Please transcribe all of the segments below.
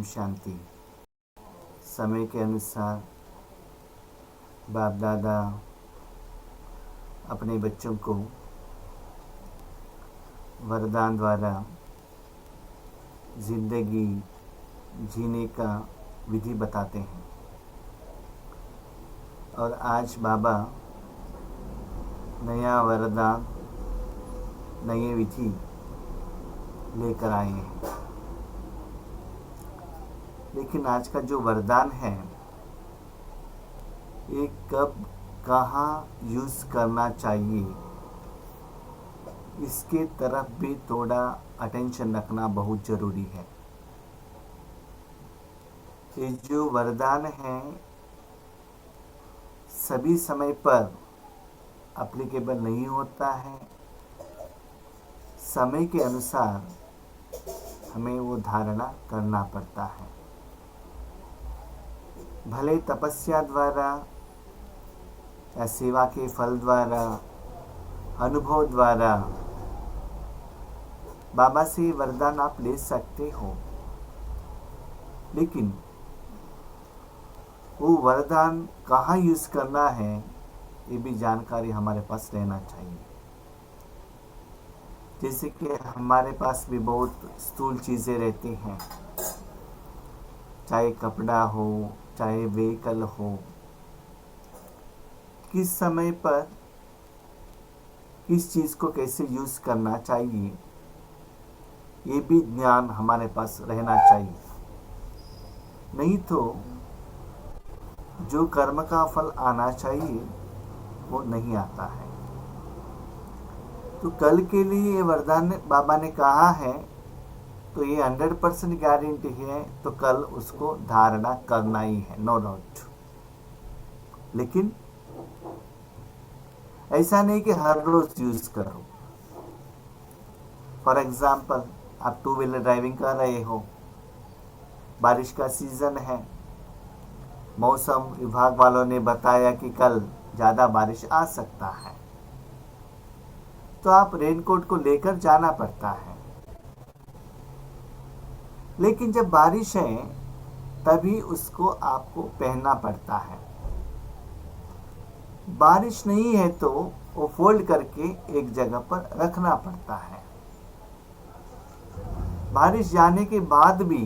ओम शांति। समय के अनुसार बाप दादा अपने बच्चों को वरदान द्वारा जिंदगी जीने का विधि बताते हैं। और आज बाबा नया वरदान, नई विधि लेकर आए हैं। लेकिन आज का जो वरदान है ये कब कहाँ यूज़ करना चाहिए, इसके तरफ भी थोड़ा अटेंशन रखना बहुत ज़रूरी है। ये जो वरदान है सभी समय पर एप्लीकेबल नहीं होता है। समय के अनुसार हमें वो धारणा करना पड़ता है। भले तपस्या द्वारा या सेवा के फल द्वारा, अनुभव द्वारा बाबा से वरदान आप ले सकते हो, लेकिन वो वरदान कहाँ यूज़ करना है ये भी जानकारी हमारे पास रहना चाहिए। जैसे कि हमारे पास भी बहुत स्थूल चीज़ें रहती हैं, चाहे कपड़ा हो, चाहे व्हीकल हो, किस समय पर किस चीज़ को कैसे यूज़ करना चाहिए ये भी ज्ञान हमारे पास रहना चाहिए। नहीं तो जो कर्म का फल आना चाहिए वो नहीं आता है। तो कल के लिए ये वरदान बाबा ने कहा है तो ये 100% गारंटी है, तो कल उसको धारणा करना ही है, नो डाउट। लेकिन ऐसा नहीं कि हर रोज यूज करो। फॉर एग्जाम्पल, आप 2 व्हीलर ड्राइविंग कर रहे हो, बारिश का सीजन है, मौसम विभाग वालों ने बताया कि कल ज़्यादा बारिश आ सकता है, तो आप रेनकोट को लेकर जाना पड़ता है। लेकिन जब बारिश है तभी उसको आपको पहनना पड़ता है। बारिश नहीं है तो वो फोल्ड करके एक जगह पर रखना पड़ता है। बारिश जाने के बाद भी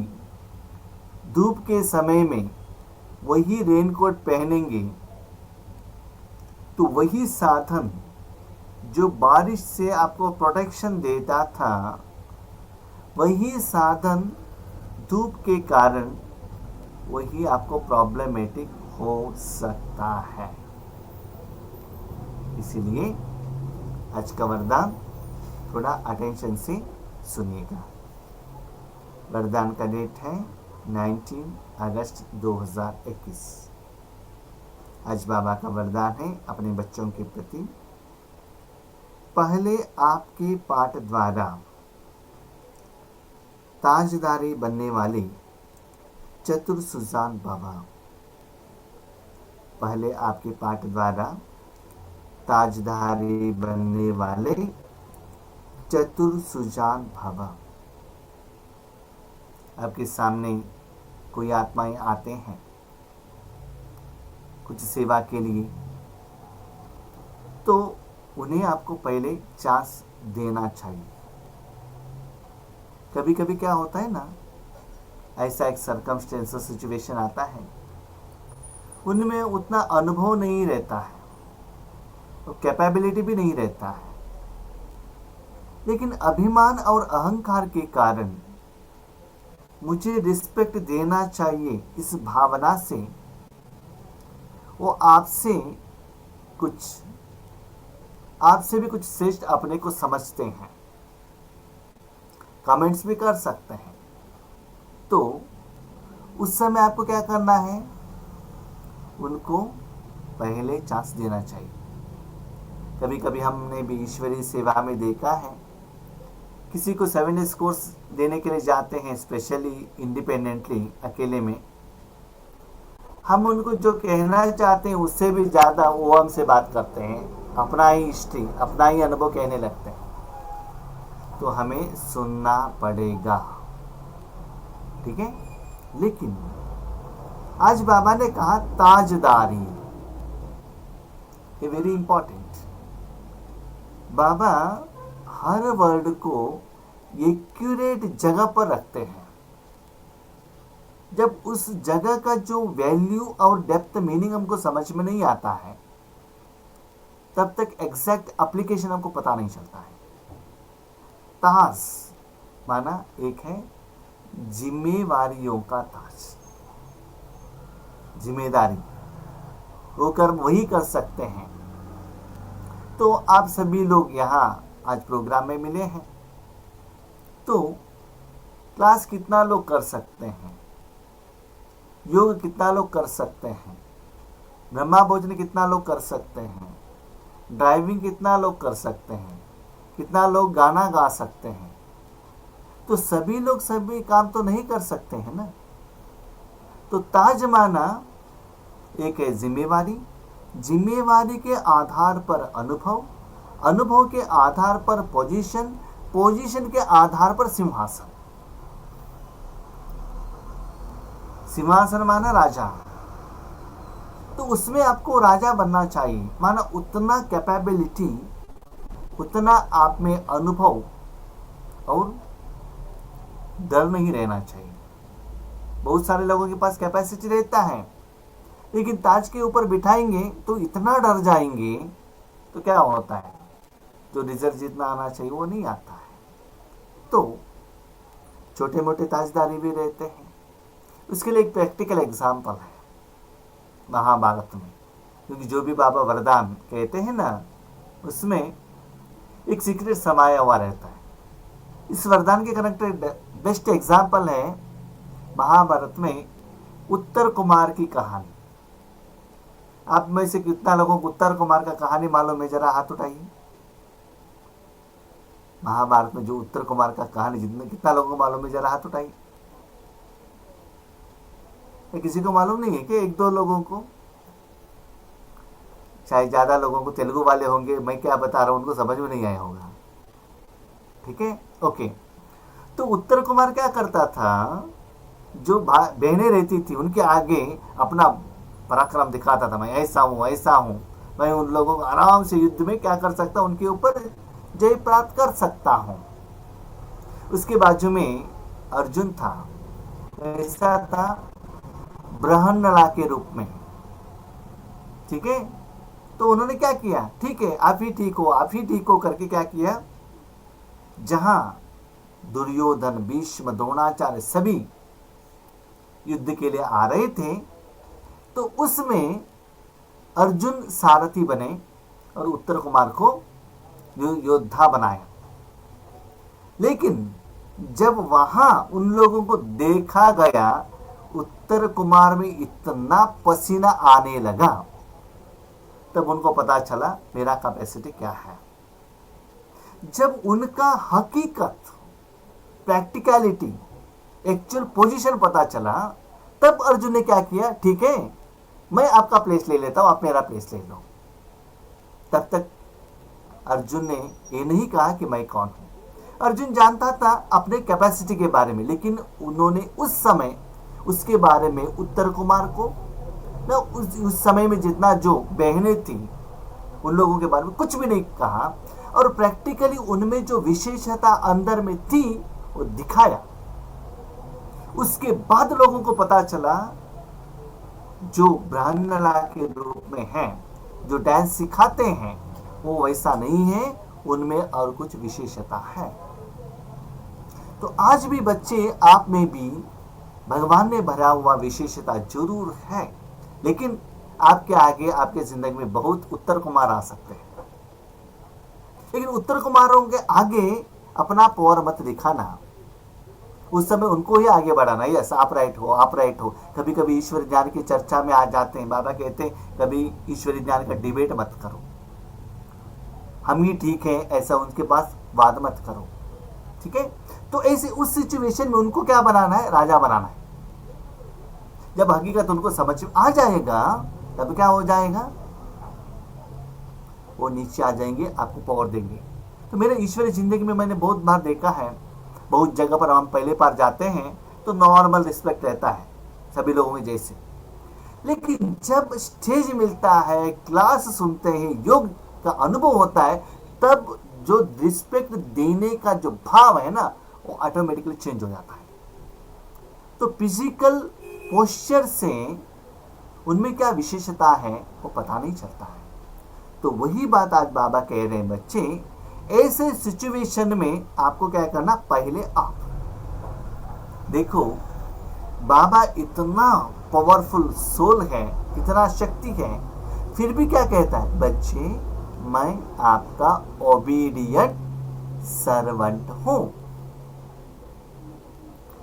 धूप के समय में वही रेनकोट पहनेंगे तो वही साधन जो बारिश से आपको प्रोटेक्शन देता था, वही साधन धूप के कारण वही आपको प्रॉब्लमेटिक हो सकता है। इसीलिए आज का वरदान थोड़ा अटेंशन से सुनिएगा। वरदान का डेट है 19 अगस्त 2021। आज बाबा का वरदान है अपने बच्चों के प्रति, पहले आपके पाठ द्वारा ताजदारी बनने वाले चतुर सुजान बाबा। पहले आपके पाठ द्वारा ताजदारी बनने वाले चतुर सुजान बाबा। आपके सामने कोई आत्माएं आते हैं कुछ सेवा के लिए, तो उन्हें आपको पहले चांस देना चाहिए। कभी कभी क्या होता है ना, ऐसा एक सर्कमस्टेंस सिचुएशन आता है, उनमें उतना अनुभव नहीं रहता है, तो कैपेबिलिटी भी नहीं रहता है, लेकिन अभिमान और अहंकार के कारण मुझे रिस्पेक्ट देना चाहिए इस भावना से वो आपसे भी कुछ श्रेष्ठ अपने को समझते हैं। कमेंट्स भी कर सकते हैं। तो उस समय आपको क्या करना है, उनको पहले चांस देना चाहिए। कभी कभी हमने भी ईश्वरीय सेवा में देखा है, किसी को 7 डेज कोर्स देने के लिए जाते हैं, स्पेशली इंडिपेंडेंटली, अकेले में, हम उनको जो कहना चाहते हैं उससे भी ज़्यादा वो हमसे बात करते हैं, अपना ही हिस्ट्री, अपना ही अनुभव कहने लगते हैं। तो हमें सुनना पड़ेगा, ठीक है। लेकिन आज बाबा ने कहा ताजदारी, ये वेरी इंपॉर्टेंट। बाबा हर वर्ड को एक्यूरेट जगह पर रखते हैं। जब उस जगह का जो वैल्यू और डेप्थ मीनिंग हमको समझ में नहीं आता है, तब तक एग्जैक्ट एप्लीकेशन हमको पता नहीं चलता है। ताज माना एक है जिम्मेवारियों का ताज, जिम्मेदारी वो कर्म वही कर सकते हैं। तो आप सभी लोग यहाँ आज प्रोग्राम में मिले हैं, तो क्लास कितना लोग कर सकते हैं, योग कितना लोग कर सकते हैं, ब्रह्मा भोजन कितना लोग कर सकते हैं, ड्राइविंग कितना लोग कर सकते हैं, कितना लोग गाना गा सकते हैं। तो सभी लोग सभी काम तो नहीं कर सकते हैं ना। तो ताज माना एक है जिम्मेवारी, जिम्मेवारी के आधार पर अनुभव, अनुभव के आधार पर पोजीशन, पोजीशन के आधार पर सिंहासन। सिंहासन माना राजा, तो उसमें आपको राजा बनना चाहिए। माना उतना कैपेबिलिटी, उतना आप में अनुभव और डर नहीं रहना चाहिए। बहुत सारे लोगों के पास कैपेसिटी रहता है, लेकिन ताज के ऊपर बिठाएंगे तो इतना डर जाएंगे, तो क्या होता है, जो रिजल्ट जितना आना चाहिए वो नहीं आता है। तो छोटे मोटे ताजदारी भी रहते हैं। उसके लिए एक प्रैक्टिकल एग्जाम्पल है महाभारत में, क्योंकि जो भी बाबा वरदान कहते हैं ना, उसमें एक सीक्रेट समाया हुआ रहता है। इस वरदान के कनेक्टेड बेस्ट एग्जाम्पल है महाभारत में उत्तर कुमार की कहानी। आप में से कितना लोगों को उत्तर कुमार का कहानी मालूम है, जरा हाथ उठाइए। महाभारत में जो उत्तर कुमार का कहानी जितने कितना लोगों को मालूम है, जरा हाथ उठाइए। किसी को मालूम नहीं है कि एक दो लोगों को, शायद ज्यादा लोगों को तेलुगु वाले होंगे, मैं क्या बता रहा हूं उनको समझ में नहीं आया होगा। ठीक है, ओके। तो उत्तर कुमार क्या करता था, जो बहनें रहती थी उनके आगे अपना पराक्रम दिखाता था, मैं ऐसा हूं ऐसा हूं, मैं उन लोगों को आराम से युद्ध में क्या कर सकता हूं, उनके ऊपर जय प्राप्त कर सकता हूं। उसके बाजू में अर्जुन था, ऐसा था बृहन्नला के रूप में। ठीक है, तो उन्होंने क्या किया, ठीक है आप ही ठीक हो, आप ही ठीक हो करके क्या किया, जहां दुर्योधन, भीष्म, द्रोणाचार्य सभी युद्ध के लिए आ रहे थे, तो उसमें अर्जुन सारथी बने और उत्तर कुमार को योद्धा बनाया। लेकिन जब वहां उन लोगों को देखा गया, उत्तर कुमार में इतना पसीना आने लगा, तब उनको पता चला मेरा कैपेसिटी क्या है। जब उनका हकीकत, प्रैक्टिकलिटी, एक्चुअल पोजीशन पता चला, तब अर्जुन ने क्या किया, ठीक है मैं आपका प्लेस ले लेता हूं, आप मेरा प्लेस ले लो। तब तक अर्जुन ने ये नहीं कहा कि मैं कौन हूं। अर्जुन जानता था अपने कैपेसिटी के बारे में, लेकिन उन्होंने उस समय उसके बारे में उत्तर कुमार को ना, उस समय में जितना जो बहनें थी उन लोगों के बारे में कुछ भी नहीं कहा, और प्रैक्टिकली उनमें जो विशेषता अंदर में थी वो दिखाया। उसके बाद लोगों को पता चला जो ब्रह्मनला के रूप में हैं, जो डांस सिखाते हैं, वो वैसा नहीं है, उनमें और कुछ विशेषता है। तो आज भी बच्चे, आप में भी भगवान ने भरा हुआ विशेषता जरूर है, लेकिन आपके आगे आपके जिंदगी में बहुत उत्तर कुमार आ सकते हैं। लेकिन उत्तर कुमारों के आगे अपना पावर मत दिखाना, उस समय उनको ही आगे बढ़ाना। यस आप राइट हो, आप राइट हो। कभी कभी ईश्वर ज्ञान की चर्चा में आ जाते हैं, बाबा कहते हैं कभी ईश्वरी ज्ञान का डिबेट मत करो, हम ही ठीक है ऐसा उनके पास वाद मत करो। ठीक है, तो ऐसे उस सिचुएशन में उनको क्या बनाना है, राजा बनाना है। जब हकीकत उनको समझ में आ जाएगा, तब क्या हो जाएगा, वो नीचे आ जाएंगे, आपको पावर देंगे। तो मेरे ईश्वरी जिंदगी में मैंने बहुत बार देखा है, बहुत जगह पर हम पहले बार जाते हैं तो नॉर्मल रिस्पेक्ट रहता है सभी लोगों में जैसे। लेकिन जब स्टेज मिलता है, क्लास सुनते हैं, योग का अनुभव होता है, तब जो रिस्पेक्ट देने का जो भाव है ना, वो ऑटोमेटिकली चेंज हो जाता है। तो फिजिकल पोस्चर से उनमें क्या विशेषता है वो पता नहीं चलता है। तो वही बात आज बाबा कह रहे हैं, बच्चे ऐसे सिचुएशन में आपको क्या करना, पहले आप देखो बाबा इतना पावरफुल सोल है, इतना शक्ति है, फिर भी क्या कहता है, बच्चे मैं आपका ओबीडियंट सर्वेंट हूं।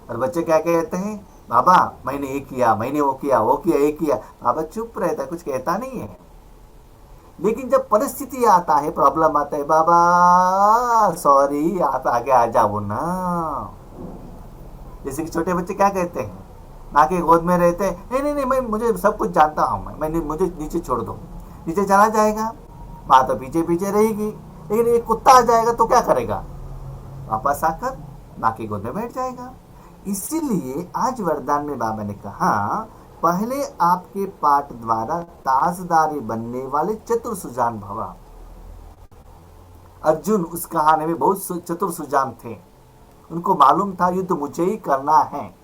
और बच्चे क्या कहते हैं, बाबा मैंने ये किया, मैंने वो किया, वो किया, ये किया। बाबा चुप रहता है, कुछ कहता नहीं है। लेकिन जब परिस्थिति आता है, प्रॉब्लम आता है, बाबा सॉरी आप आगे आ जाओ ना। जैसे कि छोटे बच्चे क्या कहते हैं, माँ के गोद में रहते हैं, नहीं नहीं नहीं मैं मुझे सब कुछ जानता हूँ, मैंने मुझे नीचे छोड़ दो। नीचे चला जाएगा, माँ तो पीछे पीछे रहेगी, लेकिन एक कुत्ता आ जाएगा तो क्या करेगा, वापस आकर माँ की गोद में बैठ जाएगा। इसीलिए आज वरदान में बाबा ने कहा, पहले आपके पाठ द्वारा ताजदारी बनने वाले चतुर सुजान भवा। अर्जुन उस कहानी में बहुत चतुर सुजान थे, उनको मालूम था युद्ध मुझे ही करना है,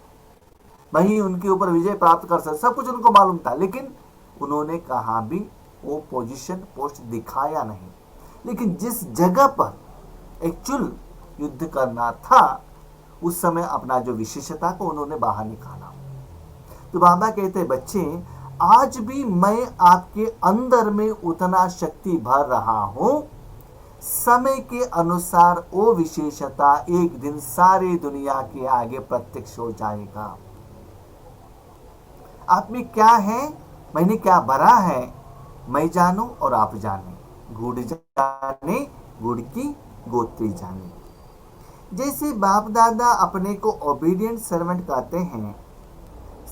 वही उनके ऊपर विजय प्राप्त कर सकते, सब कुछ उनको मालूम था। लेकिन उन्होंने कहा भी वो पोजीशन पोस्ट दिखाया नहीं। लेकिन जिस जगह पर एक्चुअल युद्ध करना था, उस समय अपना जो विशेषता को उन्होंने बाहर निकाला। तो बाबा कहते हैं, बच्चे आज भी मैं आपके अंदर में उतना शक्ति भर रहा हूं, समय के अनुसार वो विशेषता एक दिन सारी दुनिया के आगे प्रत्यक्ष हो जाएगा। आप में क्या है, मैंने क्या भरा है, मैं जानू और आप जाने, गुड़ जाने गुड़ की गोत्री जाने। जैसे बाप दादा अपने को ओबीडियंट सर्वेंट कहते हैं,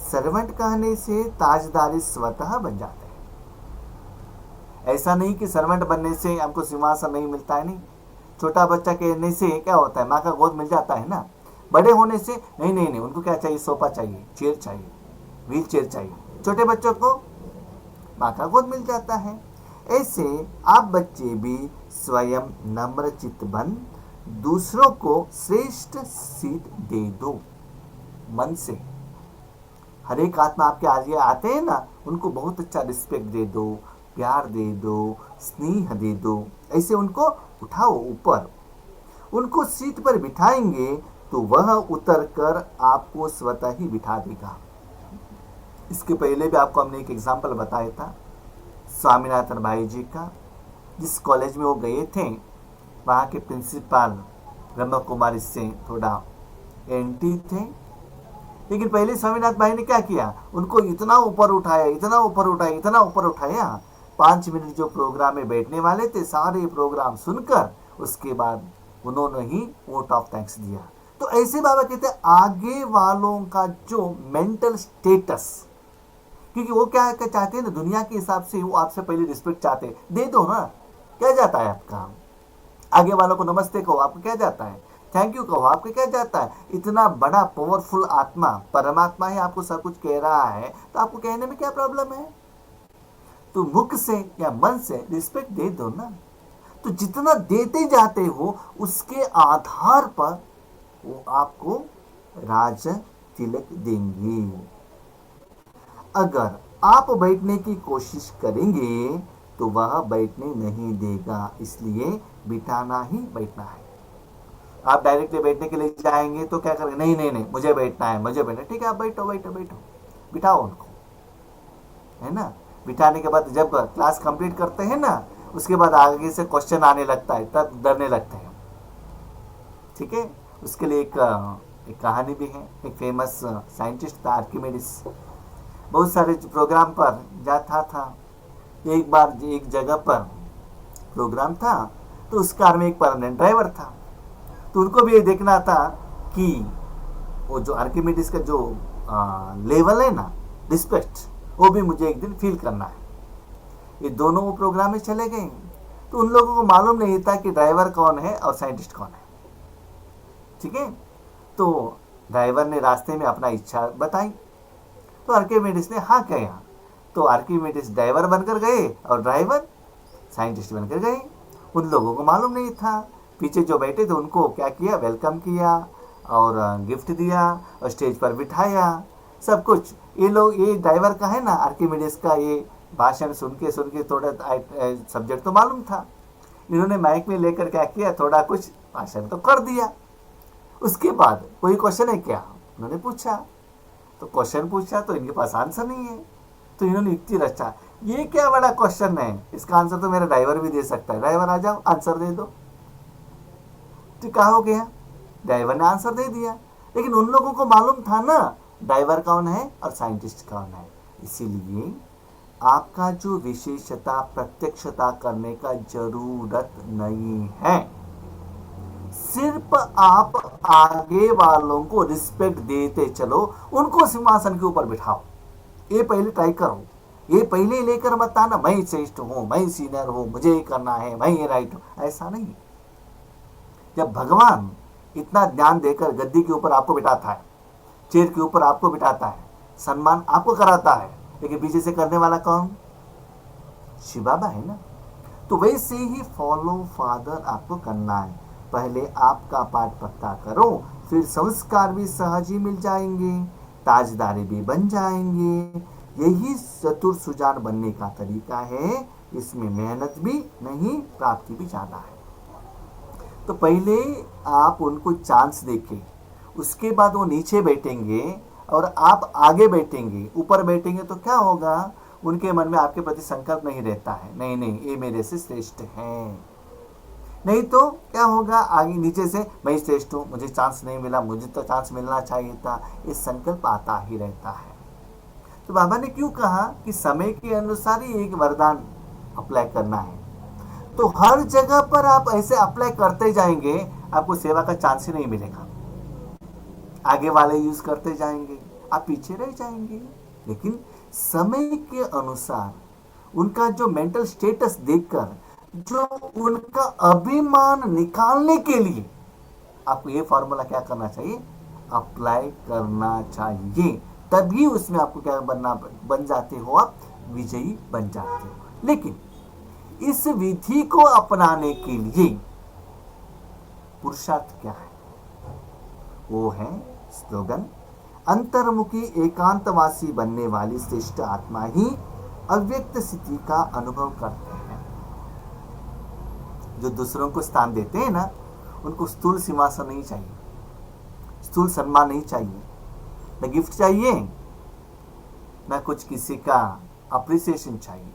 सर्वेंट कहने से ताजदारी स्वतः बन जाते हैं। ऐसा नहीं कि सर्वेंट बनने से हमको सिंहासन नहीं मिलता है, नहीं। छोटा बच्चा कहने से क्या होता है, माँ का गोद मिल जाता है ना। बड़े होने से नहीं नहीं नहीं, उनको क्या चाहिए, सोफा चाहिए, चेयर चाहिए, व्हील चेयर चाहिए। छोटे बच्चों को माँ का गोद मिल जाता है। ऐसे आप बच्चे भी स्वयं नम्र चित्त बन दूसरों को श्रेष्ठ सीट दे दो। मन से हर एक आत्मा आपके आगे आते हैं ना, उनको बहुत अच्छा रिस्पेक्ट दे दो, प्यार दे दो, स्नेह दे दो। ऐसे उनको उठाओ ऊपर, उनको सीट पर बिठाएंगे तो वह उतर कर आपको स्वतः ही बिठा देगा। इसके पहले भी आपको हमने एक एग्जाम्पल बताया था स्वामीनाथन भाई जी का। जिस कॉलेज में वो गए थे, वहाँ के प्रिंसिपल ब्रह्म कुमारी से थोड़ा एंटी थे। लेकिन पहले स्वामीनाथ भाई ने क्या किया, उनको इतना ऊपर उठाया, इतना ऊपर उठाया, इतना ऊपर उठाया। 5 मिनट जो प्रोग्राम में बैठने वाले थे, सारे प्रोग्राम सुनकर उसके बाद उन्होंने ही वोट ऑफ थैंक्स दिया। तो ऐसे बाबा कहते हैं, आगे वालों का जो मेंटल स्टेटस, क्योंकि वो क्या चाहते हैं ना, दुनिया के हिसाब से वो आपसे पहले रिस्पेक्ट चाहते हैं, दे दो ना, क्या जाता है आपका। आगे वालों को नमस्ते कहो, आपको क्या जाता है, थैंक यू कहो, आपको क्या जाता है। इतना बड़ा पावरफुल आत्मा परमात्मा है, आपको सब कुछ कह रहा है, तो आपको कहने में क्या प्रॉब्लम है। तो मुख से या मन से रिस्पेक्ट दे दो ना। तो जितना देते जाते हो उसके आधार पर वो आपको राज तिलक देंगे। अगर आप बैठने की कोशिश करेंगे तो वह बैठने नहीं देगा, इसलिए बिठाना ही बैठना है। आप डायरेक्टली बैठने के लिए जाएंगे तो क्या करेंगे, नहीं नहीं नहीं मुझे बैठना है, मुझे बैठना है। ठीक है, आप बैठो बैठो बैठो, बिठाओ उनको, है ना। बिठाने के बाद जब क्लास कंप्लीट करते हैं ना, उसके बाद आगे से क्वेश्चन आने लगता है, तब डरने लगते हैं। ठीक है, उसके लिए एक कहानी भी है। एक फेमस साइंटिस्ट था आर्किमिडीज, बहुत सारे प्रोग्राम पर जाता था। एक बार एक जगह पर प्रोग्राम था, तो उस कार में एक परमानेंट ड्राइवर था। तो उनको भी ये देखना था कि वो जो आर्किमिडीज का जो लेवल है ना, रिस्पेक्ट, वो भी मुझे एक दिन फील करना है। ये दोनों वो प्रोग्राम में चले गए। तो उन लोगों को मालूम नहीं था कि ड्राइवर कौन है और साइंटिस्ट कौन है। ठीक है, तो ड्राइवर ने रास्ते में अपना इच्छा बताई, तो आर्किमिडीज ने हाँ कहा। तो आर्किमिडीज ड्राइवर बनकर गए और ड्राइवर साइंटिस्ट बनकर गए। उन लोगों को मालूम नहीं था, पीछे जो बैठे थे उनको क्या किया, वेलकम किया और गिफ्ट दिया और स्टेज पर बिठाया, सब कुछ। ये लोग, ये ड्राइवर का है ना, आर्किमिडीज का ये भाषण सुन के थोड़ा सब्जेक्ट तो मालूम था। इन्होंने माइक में लेकर क्या किया, थोड़ा कुछ भाषण तो कर दिया। उसके बाद कोई क्वेश्चन है क्या, उन्होंने पूछा। तो क्वेश्चन पूछा तो इनके पास आंसर नहीं है, तो इन्होंने युक्ति रचा, ये क्या बड़ा क्वेश्चन है, इसका आंसर तो मेरा ड्राइवर भी दे सकता है, ड्राइवर आ जाओ आंसर दे दो। तो क्या हो गया, ड्राइवर ने आंसर दे दिया। लेकिन उन लोगों को मालूम था ना ड्राइवर कौन है और साइंटिस्ट कौन है। इसीलिए आपका जो विशेषता प्रत्यक्षता करने का जरूरत नहीं है, सिर्फ आप आगे वालों को रिस्पेक्ट देते चलो, उनको सिंहासन के ऊपर बिठाओ। ये पहले ट्राई करो, ये पहले लेकर मत आना मैं श्रेष्ठ हूं, मैं सीनियर हूं, मुझे ये करना है, मैं ये राइट हूं, ऐसा नहीं। जब भगवान इतना ज्ञान देकर गद्दी के ऊपर आपको बिठाता है, चेयर के ऊपर आपको बिठाता है, सम्मान आपको कराता है, लेकिन पीछे से करने वाला कौन, शिव बाबा है ना। तो वैसे ही फॉलो फादर आपको करना है, पहले आपका पाठ पक्का करो, फिर संस्कार भी सहज ही मिल जाएंगे, ताजदारी भी बन जाएंगे। यही चतुर सुजान बनने का तरीका है, इसमें मेहनत भी नहीं, प्राप्ति भी ज्यादा है। तो पहले आप उनको चांस देखें, उसके बाद वो नीचे बैठेंगे और आप आगे बैठेंगे, ऊपर बैठेंगे तो क्या होगा, उनके मन में आपके प्रति संकल्प नहीं रहता है, नहीं नहीं ये मेरे से श्रेष्ठ हैं। नहीं तो क्या होगा, आगे नीचे से मैं श्रेष्ठ हूं, मुझे चांस नहीं मिला, मुझे तो चांस मिलना चाहिए था, ये संकल्प आता ही रहता है। तो बाबा ने क्यों कहा कि समय के अनुसार ही एक वरदान अप्लाई करना है। तो हर जगह पर आप ऐसे अप्लाई करते जाएंगे, आपको सेवा का चांस ही नहीं मिलेगा। आगे वाले यूज करते जाएंगे, आप पीछे रह जाएंगे। लेकिन समय के अनुसार उनका जो मेंटल स्टेटस देखकर, जो उनका अभिमान निकालने के लिए आपको ये फॉर्मूला क्या करना चाहिए, अप्लाई करना चाहिए। तभी उसमें आपको क्या बन जाते हो, आप विजयी बन जाते हो। लेकिन इस विधि को अपनाने के लिए पुरुषार्थ क्या है, वो है स्लोगन, अंतर्मुखी एकांतवासी बनने वाली श्रेष्ठ आत्मा ही अव्यक्त स्थिति का अनुभव करते हैं। जो दूसरों को स्थान देते हैं ना, उनको स्थूल सिंहासन नहीं चाहिए, स्थूल सम्मान नहीं चाहिए, न गिफ्ट चाहिए, न कुछ किसी का अप्रिसिएशन चाहिए।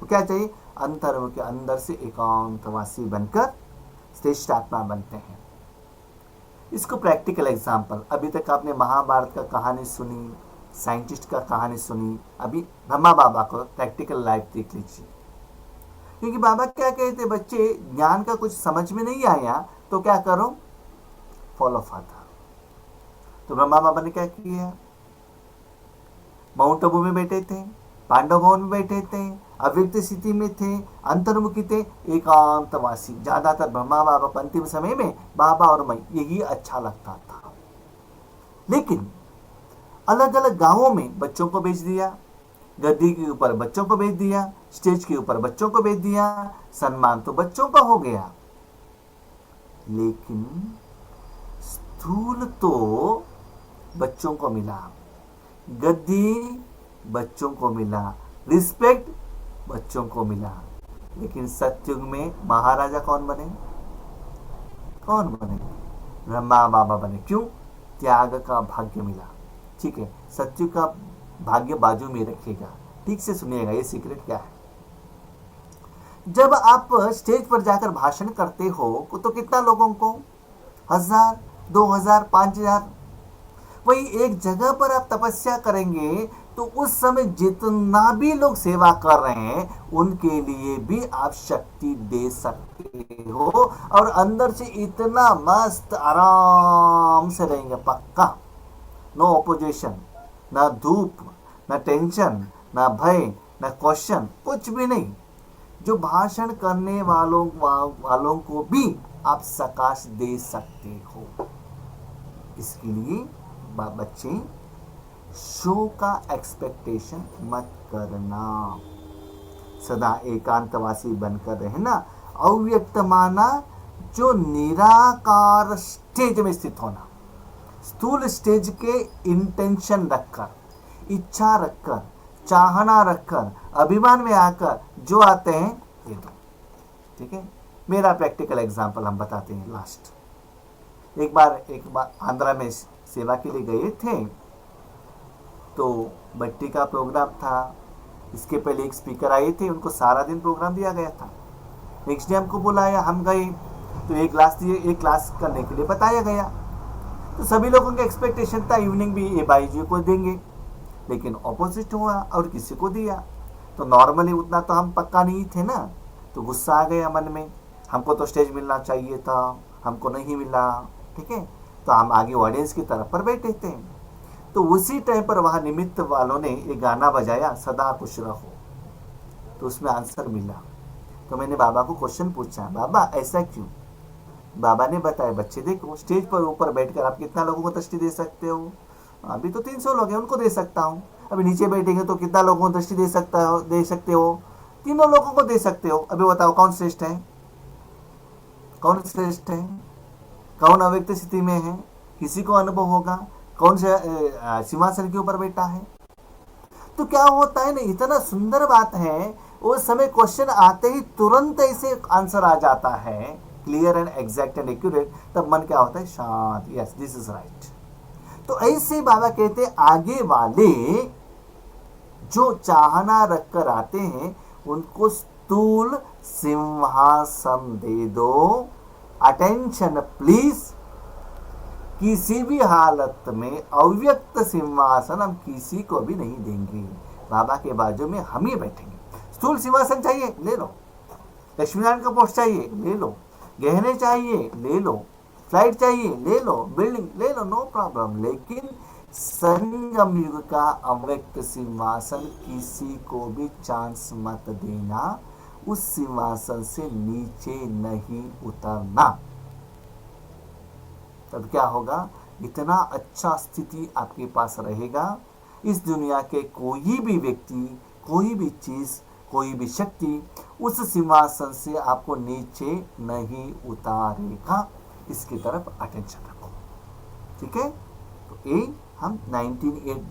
तो क्या चाहिए, अंतर्मुख के अंदर से एकांतवासी बनकर श्रेष्ठ आत्मा बनते हैं। इसको प्रैक्टिकल एग्जाम्पल, अभी तक आपने महाभारत का कहानी सुनी, साइंटिस्ट का कहानी सुनी, अभी ब्रह्मा बाबा को प्रैक्टिकल लाइफ देख लीजिए। क्योंकि बाबा क्या कहते, बच्चे ज्ञान का कुछ समझ में नहीं आया तो क्या करो, फॉलो फादर। तो ब्रह्मा बाबा ने क्या किया, माउंट आबू में बैठे थे, पांडव भवन में बैठे थे, अव्यक्त स्थिति में थे, अंतर्मुखी थे, एकांतवासी। ज्यादातर ब्रह्मा बाबा अंतिम समय में बाबा और मैं यही अच्छा लगता था। लेकिन अलग अलग गांवों में बच्चों को भेज दिया, गद्दी के ऊपर बच्चों को भेज दिया, स्टेज के ऊपर बच्चों को भेज दिया, सम्मान तो बच्चों का हो गया। लेकिन स्थूल तो बच्चों को मिला, गद्दी बच्चों को मिला, रिस्पेक्ट बच्चों को मिला। लेकिन सत्युग में महाराजा कौन बने, कौन बने, ब्रह्मा बाबा बने। क्यों, त्याग का भाग्य मिला। ठीक है, सत्युग का भाग्य बाजू में रखिएगा, ठीक से सुनिएगा, ये सीक्रेट क्या है। जब आप स्टेज पर जाकर भाषण करते हो तो कितना लोगों को, 1000, 2000, 5000। वही एक जगह पर आप तपस्या करेंगे तो उस समय जितना भी लोग सेवा कर रहे हैं उनके लिए भी आप शक्ति दे सकते हो, और अंदर से इतना मस्त आराम से रहेंगे, पक्का। नो ऑपोजिशन, ना धूप, ना टेंशन, ना भय, ना क्वेश्चन, कुछ भी नहीं। जो भाषण करने वालों को भी आप सकाश दे सकते हो। इसके लिए बच्चे शो का एक्सपेक्टेशन मत करना, सदा एकांतवासी बनकर रहना, अव्यक्त माना जो निराकार स्टेज में स्थित होना, स्थूल स्टेज के इंटेंशन रखकर, इच्छा रखकर, चाहना रखकर, अभिमान में आकर जो आते हैं दे दो। ठीक है, मेरा प्रैक्टिकल एग्जांपल हम बताते हैं लास्ट। एक बार आंध्रा में सेवा के लिए गए थे, तो बट्टी का प्रोग्राम था। इसके पहले एक स्पीकर आए थे, उनको सारा दिन प्रोग्राम दिया गया था। नेक्स्ट डे हमको बुलाया, हम गए तो एक क्लास करने के लिए बताया गया। तो सभी लोगों का एक्सपेक्टेशन था इवनिंग भी ये भाई जी को देंगे, लेकिन ऑपोजिट हुआ और किसी को दिया। तो नॉर्मली उतना तो हम पक्का नहीं थे ना, तो गुस्सा आ गया मन में, हमको तो स्टेज मिलना चाहिए था, हमको नहीं मिला। ठीक है, तो हम आगे ऑडियंस की तरफ पर बैठे थे। तो उसी टाइम पर वहां निमित्त वालों ने एक गाना बजाया, सदा खुश रहो। तो उसमें आंसर मिला। तो मैंने बाबा को क्वेश्चन पूछा, बाबा ऐसा क्यों? बाबा ने बताया, बच्चे देखो स्टेज पर ऊपर बैठकर आप कितना लोगों को दृष्टि दे सकते हो? अभी तो 300 लोग हैं, उनको दे सकता हूँ। अभी नीचे बैठेंगे तो कितना लोगों को दृष्टि दे सकते हो? 3 लोगों को दे सकते हो। अभी बताओ कौन श्रेष्ठ है? कौन श्रेष्ठ है? कौन अव्यक्त स्थिति में है? किसी को अनुभव होगा कौन से सिंहासन के ऊपर बैठा है? तो क्या होता है ना, इतना सुंदर बात है, उस समय क्वेश्चन आते ही तुरंत ऐसे आंसर आ जाता है, clear and exact and accurate. तब मन क्या होता है? शांत, यस दिस इज राइट। तो ऐसे बाबा कहते आगे वाले जो चाहना रखकर आते हैं उनको स्थूल सिंहासन दे दो। अटेंशन प्लीज, किसी भी हालत में अव्यक्त सिंहासन हम किसी को भी नहीं देंगे। बाबा के बाजू में हम ही बैठेंगे। स्थूल सिंहासन चाहिए ले लो, लक्ष्मीनारायण का पोस्ट चाहिए ले लो, गहने चाहिए ले लो, फ्लाइट चाहिए ले लो, बिल्डिंग ले लो, नो प्रॉब्लम। लेकिन संगम युग का अव्यक्त सिंहासन किसी को भी चांस मत देना, उस सिंहासन से नीचे नहीं उतरना। तब क्या होगा? इतना अच्छा स्थिति आपके पास रहेगा, इस दुनिया के कोई भी व्यक्ति, कोई भी चीज, कोई भी शक्ति उस सिंहासन से आपको नीचे नहीं उतारेगा। इसकी तरफ अटेंशन रखो। ठीक है, तो ये हम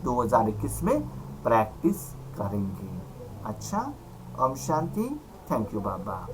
2021 में प्रैक्टिस करेंगे। अच्छा, Om Shanti. Thank you Baba.